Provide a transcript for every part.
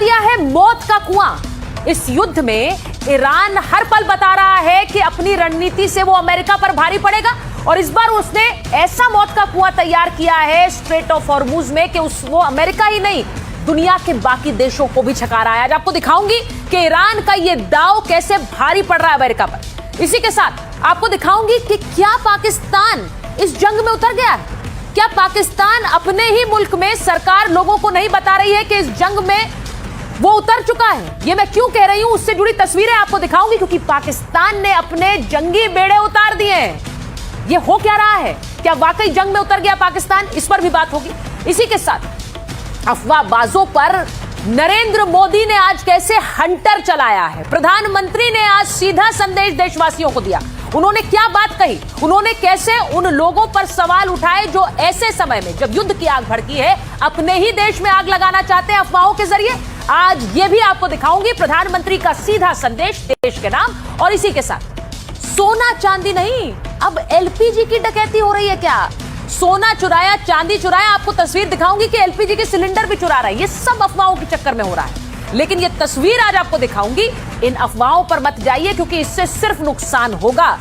दिया है मौत का कुआं। इस युद्ध में ईरान हर पल बता रहा है कि अपनी रणनीति से वो अमेरिका पर भारी पड़ेगा और इस बार उसने ऐसा मौत का कुआं तैयार किया है स्ट्रेट ऑफ हॉर्मुज में कि वो अमेरिका ही नहीं दुनिया के बाकी देशों को भी छका रहा है। आज आपको दिखाऊंगी कि ईरान का ये दांव कैसे भारी पड़ रहा है अमेरिका पर। इसी के साथ आपको दिखाऊंगी कि क्या पाकिस्तान इस जंग में उतर गया है। क्या पाकिस्तान अपने ही मुल्क में सरकार लोगों को नहीं बता रही है कि इस जंग में वो उतर चुका है। ये मैं क्यों कह रही हूं, उससे जुड़ी तस्वीरें आपको दिखाऊंगी क्योंकि पाकिस्तान ने अपने जंगी बेड़े उतार दिए हैं। ये हो क्या रहा है, क्या वाकई जंग में उतर गया पाकिस्तान, इस पर भी बात होगी। इसी के साथ अफवाहबाजों पर नरेंद्र मोदी ने आज कैसे हंटर चलाया है। प्रधानमंत्री ने आज सीधा संदेश देशवासियों को दिया। उन्होंने क्या बात कही, उन्होंने कैसे उन लोगों पर सवाल उठाए जो ऐसे समय में जब युद्ध की आग भड़की है अपने ही देश में आग लगाना चाहते हैं अफवाहों के जरिए। आज ये भी आपको दिखाऊंगी प्रधानमंत्री का सीधा संदेश देश के नाम। और इसी के साथ सोना चांदी नहीं, अब एलपीजी की डकैती हो रही है। क्या सोना चुराया, चांदी चुराया, आपको तस्वीर दिखाऊंगी कि एलपीजी के सिलेंडर भी चुरा रहा है। ये सब अफवाहों के चक्कर में हो रहा है, लेकिन ये तस्वीर आज आपको दिखाऊंगी। इन अफवाहों पर मत जाइए क्योंकि इससे सिर्फ नुकसान होगा।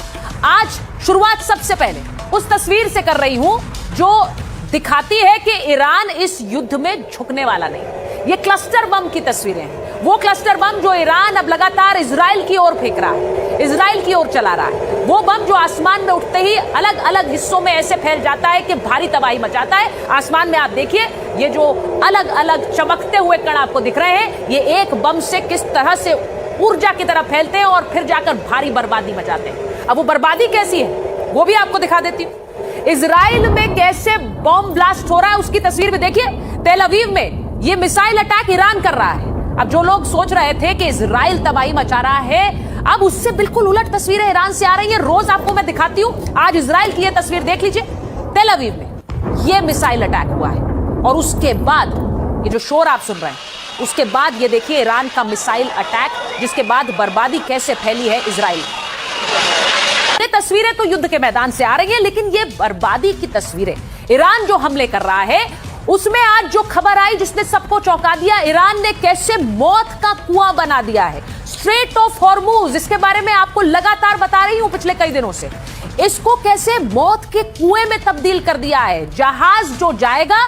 आज शुरुआत सबसे पहले उस तस्वीर से कर रही हूं जो दिखाती है कि ईरान इस युद्ध में झुकने वाला नहीं। ये क्लस्टर बम की तस्वीरें हैं, वो क्लस्टर बम जो ईरान अब लगातार इजराइल की ओर फेंक रहा है, इजराइल की ओर चला रहा है। वो बम जो आसमान में उठते ही अलग अलग हिस्सों में ऐसे फैल जाता है कि भारी तबाही मचाता है। आसमान में आप देखिए ये जो अलग अलग चमकते हुए कण आपको दिख रहे हैं, ये एक बम से किस तरह से ऊर्जा की तरफ फैलते हैं और फिर जाकर भारी बर्बादी मचाते हैं। अब वो बर्बादी कैसी है वो भी आपको दिखा देती हूँ। इजराइल में कैसे बॉम्ब ब्लास्ट हो रहा है उसकी तस्वीर भी देखिए। तेल अवीव में ये मिसाइल अटैक ईरान कर रहा है। अब जो लोग सोच रहे थे कि इजराइल तबाही मचा रहा है, अब उससे बिल्कुल उलट तस्वीरें ईरान से आ रही हैं। रोज आपको मैं दिखाती हूं। आज इजराइल की ये तस्वीर देख लीजिए। तेल अवीव में ये मिसाइल अटैक हुआ है और उसके बाद ये जो शोर आप सुन रहे हैं, उसके बाद ये देखिए ईरान का मिसाइल अटैक, जिसके बाद बर्बादी कैसे फैली है इजराइल। ये तस्वीरें तो युद्ध के मैदान से आ रही हैं, लेकिन ये बर्बादी की तस्वीरें, ईरान जो हमले कर रहा है उसमें आज जो खबर आई जिसने सबको चौंका दिया, ईरान ने कैसे मौत का कुआं बना दिया है स्ट्रेट ऑफ हॉर्मुज। इसके बारे में आपको लगातार बता रही हूं पिछले कई दिनों से। इसको कैसे मौत के कुएं में तब्दील कर दिया है। जहाज जो जाएगा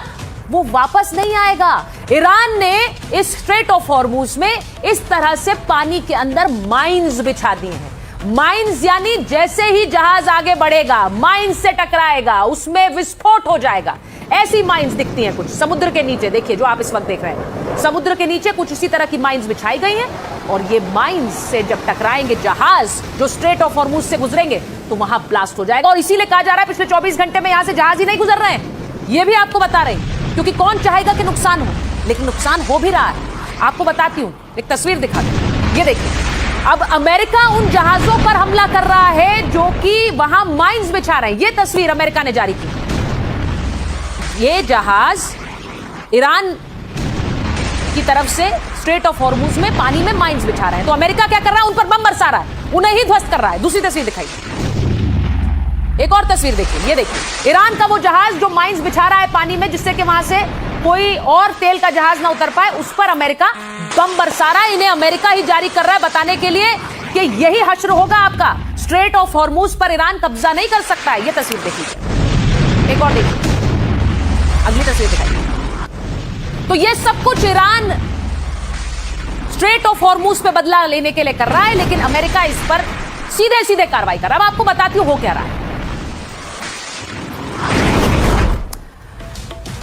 वो वापस नहीं आएगा। ईरान ने इस स्ट्रेट ऑफ हॉर्मुज में इस तरह से पानी के अंदर माइंस बिछा दिए हैं। माइंस यानी जैसे ही जहाज आगे बढ़ेगा माइंस से टकराएगा, उसमें विस्फोट हो जाएगा। ऐसी माइंस दिखती हैं कुछ समुद्र के नीचे। देखिए जो आप इस वक्त देख रहे हैं, समुद्र के नीचे कुछ इसी तरह की माइंस बिछाई गई हैं और ये माइंस से जब टकराएंगे जहाज जो स्ट्रेट ऑफ हॉर्मुज से गुजरेंगे तो वहां ब्लास्ट हो जाएगा। और इसीलिए कहा जा रहा है पिछले 24 घंटे में यहां से जहाज ही नहीं गुजर रहे हैं। ये भी आपको बता रहे हैं क्योंकि कौन चाहेगा कि नुकसान हो, लेकिन नुकसान हो भी रहा है। आपको बताती हूं, एक तस्वीर दिखा दूं। ये देखिए अब अमेरिका उन जहाजों पर हमला कर रहा है जो कि वहां माइंस बिछा रहे हैं। ये तस्वीर अमेरिका ने जारी की। ये जहाज ईरान की तरफ से स्ट्रेट ऑफ हॉर्मुज में पानी में माइंस बिछा रहे हैं, तो अमेरिका क्या कर रहा है, उन पर बम बरसा रहा है, उन्हें ही ध्वस्त कर रहा है। दूसरी तस्वीर दिखाई, एक और तस्वीर देखिए। ये देखिए ईरान का वो जहाज जो माइंस बिछा रहा है पानी में, जिससे कि वहां से कोई और तेल का जहाज ना उतर पाए, उस पर अमेरिका बम बरसा रहा है। इन्हें अमेरिका ही जारी कर रहा है बताने के लिए कि यही हश्र होगा आपका। स्ट्रेट ऑफ हॉर्मुज पर ईरान कब्जा नहीं कर सकता है। ये तस्वीर देखिए, एक और देखिए, अगली तस्वीर दिखाइए। तो ये सब कुछ ईरान स्ट्रेट ऑफ हॉर्मुज पे बदला लेने के लिए कर रहा है, लेकिन अमेरिका इस पर सीधे सीधे कार्रवाई कर रहा है। अब आपको बताती हूं हो क्या रहा है।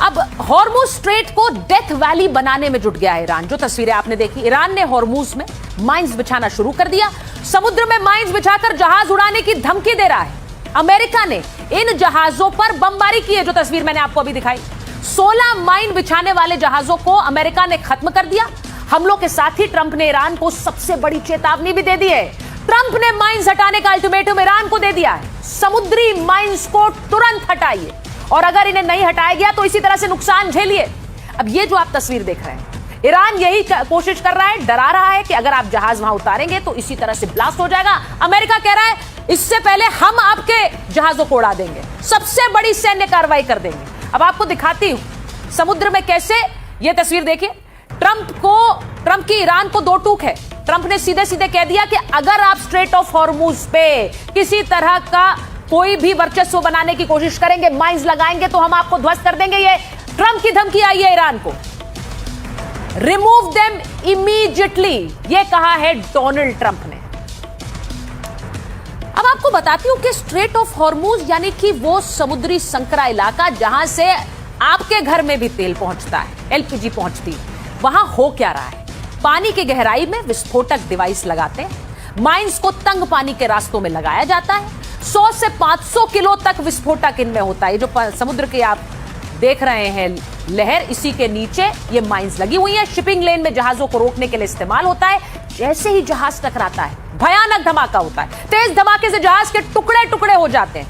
अब हॉर्मुज स्ट्रेट को डेथ वैली बनाने में जुट गया है ईरान। जो तस्वीरें आपने देखी, ईरान ने हॉर्मुज में माइंस बिछाना शुरू कर दिया। समुद्र में माइंस बिछाकर जहाज उड़ाने की धमकी दे रहा है। अमेरिका ने इन जहाजों पर बमबारी की है। जो तस्वीर मैंने आपको अभी दिखाई, 16 माइन बिछाने वाले जहाजों को अमेरिका ने खत्म कर दिया। हमलों के साथ ही ट्रंप ने ईरान को सबसे बड़ी चेतावनी भी दे दी है। ट्रंप ने माइंस हटाने का अल्टीमेटम ईरान को दे दिया है। समुद्री माइंस को तुरंत हटाइए और अगर इन्हें नहीं हटाया गया तो इसी तरह से नुकसान झेलिए। अब ये जो आप तस्वीर देख रहे हैं, ईरान यही कोशिश कर रहा है, डरा रहा है कि अगर आप जहाज वहां उतारेंगे तो इसी तरह से ब्लास्ट हो जाएगा। अमेरिका कह रहा है इससे पहले हम आपके जहाजों को उड़ा देंगे, सबसे बड़ी सैन्य कार्रवाई कर देंगे। अब आपको दिखाती हूं समुद्र में कैसे, ये तस्वीर देखिए, ट्रंप को ट्रंप की ईरान को दो टूक है। ट्रंप ने सीधे सीधे कह दिया कि अगर आप स्ट्रेट ऑफ हॉर्मुज पे किसी तरह का कोई भी वर्चस्व बनाने की कोशिश करेंगे, माइंस लगाएंगे, तो हम आपको ध्वस्त कर देंगे। ये ट्रंप की धमकी आई है ईरान को। रिमूव देम इमीडिएटली, ये कहा है डोनाल्ड ट्रंप ने। अब आपको बताती हूं कि स्ट्रेट ऑफ हॉर्मुज यानी कि वो समुद्री संकरा इलाका जहां से आपके घर में भी तेल पहुंचता है, एलपीजी पहुंचती है, वहां हो क्या रहा है। पानी की गहराई में विस्फोटक डिवाइस लगाते हैं। माइंस को तंग पानी के रास्तों में लगाया जाता है। 100 से 500 किलो तक विस्फोटक इनमें होता है। जो समुद्र के आप देख रहे हैं लहर, इसी के नीचे ये माइंस लगी हुई है। शिपिंग लेन में जहाजों को रोकने के लिए इस्तेमाल होता है। जैसे ही जहाज टकराता है, भयानक धमाका होता है। तेज धमाके से जहाज के टुकड़े टुकड़े हो जाते हैं।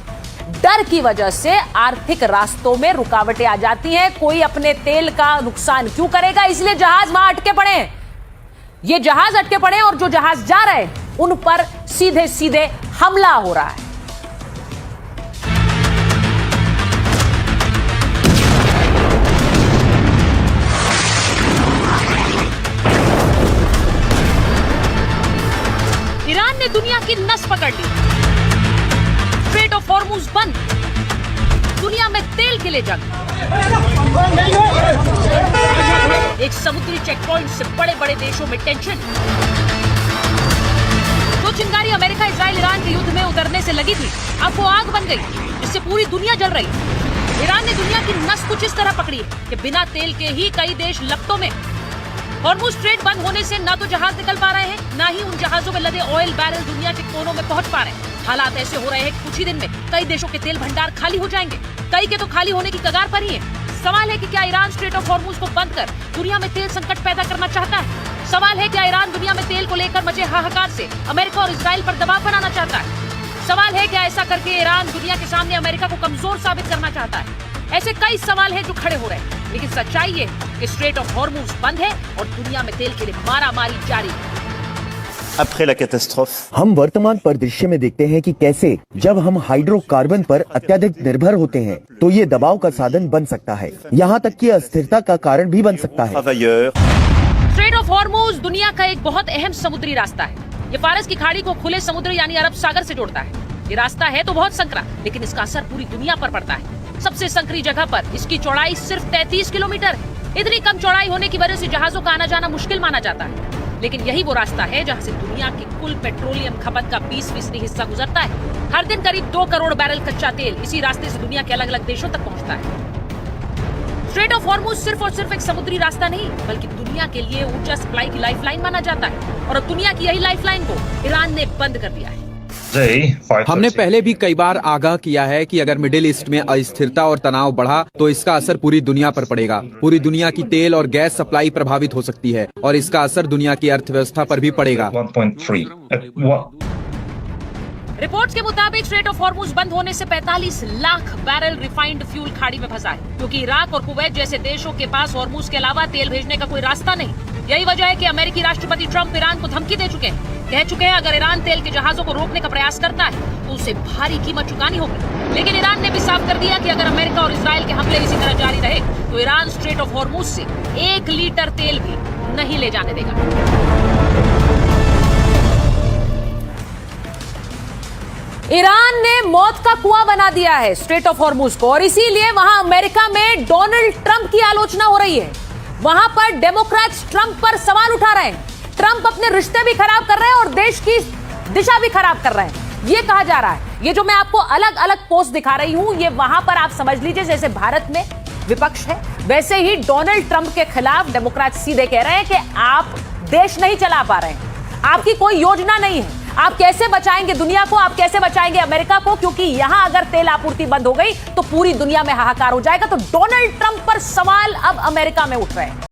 डर की वजह से आर्थिक रास्तों में रुकावटें आ जाती हैं। कोई अपने तेल का नुकसान क्यों करेगा, इसलिए जहाज वहां अटके पड़े हैं। ये जहाज अटके पड़े हैं और जो जहाज जा रहे हैं उन पर सीधे सीधे हमला हो रहा है। ईरान ने दुनिया की नस पकड़ ली। स्ट्रेट ऑफ हॉर्मुज बंद, दुनिया में तेल के लिए जंग। एक समुद्री चेक पॉइंट से बड़े बड़े देशों में टेंशन। जो चिंगारी अमेरिका, इजराइल, ईरान के युद्ध में उतरने से लगी थी, अब वो आग बन गई जिससे पूरी दुनिया जल रही है। ईरान ने दुनिया की नस कुछ इस तरह पकड़ी है कि बिना तेल के ही कई देश लपटों में। हॉर्मुज स्ट्रेट बंद होने से ना तो जहाज निकल पा रहे हैं, ना ही उन जहाजों में लदे ऑयल बैरल दुनिया के कोनों में पहुंच पा रहे हैं। हालात ऐसे हो रहे हैं कि कुछ ही दिन में कई देशों के तेल भंडार खाली हो जाएंगे। कई के तो खाली होने की कगार पर ही है। सवाल है कि क्या ईरान स्ट्रेट ऑफ हॉर्मुज को बंद कर दुनिया में तेल संकट पैदा करना चाहता है। सवाल है क्या ईरान दुनिया में तेल को लेकर मचे हाहाकार से अमेरिका और इजराइल पर दबाव बनाना चाहता है। सवाल है क्या ऐसा करके ईरान दुनिया के सामने अमेरिका को कमजोर साबित करना चाहता है। ऐसे कई सवाल हैं जो खड़े हो रहे हैं, लेकिन सच्चाई ये कि स्ट्रेट ऑफ हॉर्मुज बंद है और दुनिया में तेल के लिए मारामारी जारी है। Après la catastrophe, हम वर्तमान परिदृश्य में देखते हैं कि कैसे जब हम हाइड्रोकार्बन पर अत्यधिक निर्भर होते हैं तो ये दबाव का साधन बन सकता है, यहाँ तक कि अस्थिरता का कारण भी बन सकता है। travailleurs, स्ट्रेट ऑफ हॉर्मुज दुनिया का एक बहुत अहम समुद्री रास्ता है। ये फारस की खाड़ी को खुले समुद्र यानी अरब सागर से जोड़ता है। ये रास्ता है तो बहुत संकरा, लेकिन इसका असर पूरी दुनिया पर पड़ता है। सबसे संकरी जगह पर इसकी चौड़ाई सिर्फ 33 किलोमीटर है। इतनी कम चौड़ाई होने की वजह से जहाजों का आना जाना मुश्किल माना जाता है। लेकिन यही वो रास्ता है जहां से दुनिया की कुल पेट्रोलियम खपत का 20% हिस्सा गुजरता है। हर दिन करीब 2 करोड़ बैरल कच्चा तेल इसी रास्ते से दुनिया के अलग अलग देशों तक पहुंचता है। स्ट्रेट ऑफ हॉर्मुज सिर्फ और सिर्फ एक समुद्री रास्ता नहीं, बल्कि दुनिया के लिए ऊर्जा सप्लाई की लाइफलाइन माना जाता है। और अब दुनिया की यही लाइफलाइन को ईरान ने बंद कर दिया है। हमने पहले भी कई बार आगाह किया है कि अगर मिडिल ईस्ट में अस्थिरता और तनाव बढ़ा तो इसका असर पूरी दुनिया पर पड़ेगा। पूरी दुनिया की तेल और गैस सप्लाई प्रभावित हो सकती है और इसका असर दुनिया की अर्थव्यवस्था पर भी पड़ेगा। 1.3 रिपोर्ट्स के मुताबिक स्ट्रेट ऑफ हॉर्मुज बंद होने से 45 लाख बैरल रिफाइंड फ्यूल खाड़ी में फंसा है, क्योंकि इराक और कुवैत जैसे देशों के पास हॉर्मुज के अलावा तेल भेजने का कोई रास्ता नहीं। यही वजह है कि अमेरिकी राष्ट्रपति ट्रंप ईरान को धमकी दे चुके हैं। कह चुके हैं अगर ईरान तेल के जहाजों को रोकने का प्रयास करता है तो उसे भारी कीमत चुकानी होगी। लेकिन ईरान ने भी साफ कर दिया कि अगर अमेरिका और इजराइल के हमले इसी तरह जारी रहे तो ईरान स्ट्रेट ऑफ हॉर्मुज से 1 लीटर तेल भी नहीं ले जाने देगा। ईरान ने मौत का कुआं बना दिया है स्ट्रेट ऑफ हॉर्मुज को, और इसीलिए वहां अमेरिका में डोनाल्ड ट्रंप की आलोचना हो रही है। वहां पर डेमोक्रेट्स ट्रंप पर सवाल उठा रहे हैं। ट्रंप अपने रिश्ते भी खराब कर रहे हैं और देश की दिशा भी खराब कर रहे हैं। ये कहा जा रहा है, ये जो मैं आपको अलग अलग पोस्ट दिखा रही हूं, ये वहां पर आप समझ लीजिए जैसे भारत में विपक्ष है, वैसे ही डोनाल्ड ट्रंप के खिलाफ डेमोक्रेट सीधे कह रहे हैं कि आप देश नहीं चला पा रहे हैं, आपकी कोई योजना नहीं है, आप कैसे बचाएंगे दुनिया को, आप कैसे बचाएंगे अमेरिका को, क्योंकि यहां अगर तेल आपूर्ति बंद हो गई तो पूरी दुनिया में हाहाकार हो जाएगा। तो डोनाल्ड ट्रंप पर सवाल अब अमेरिका में उठ रहे हैं।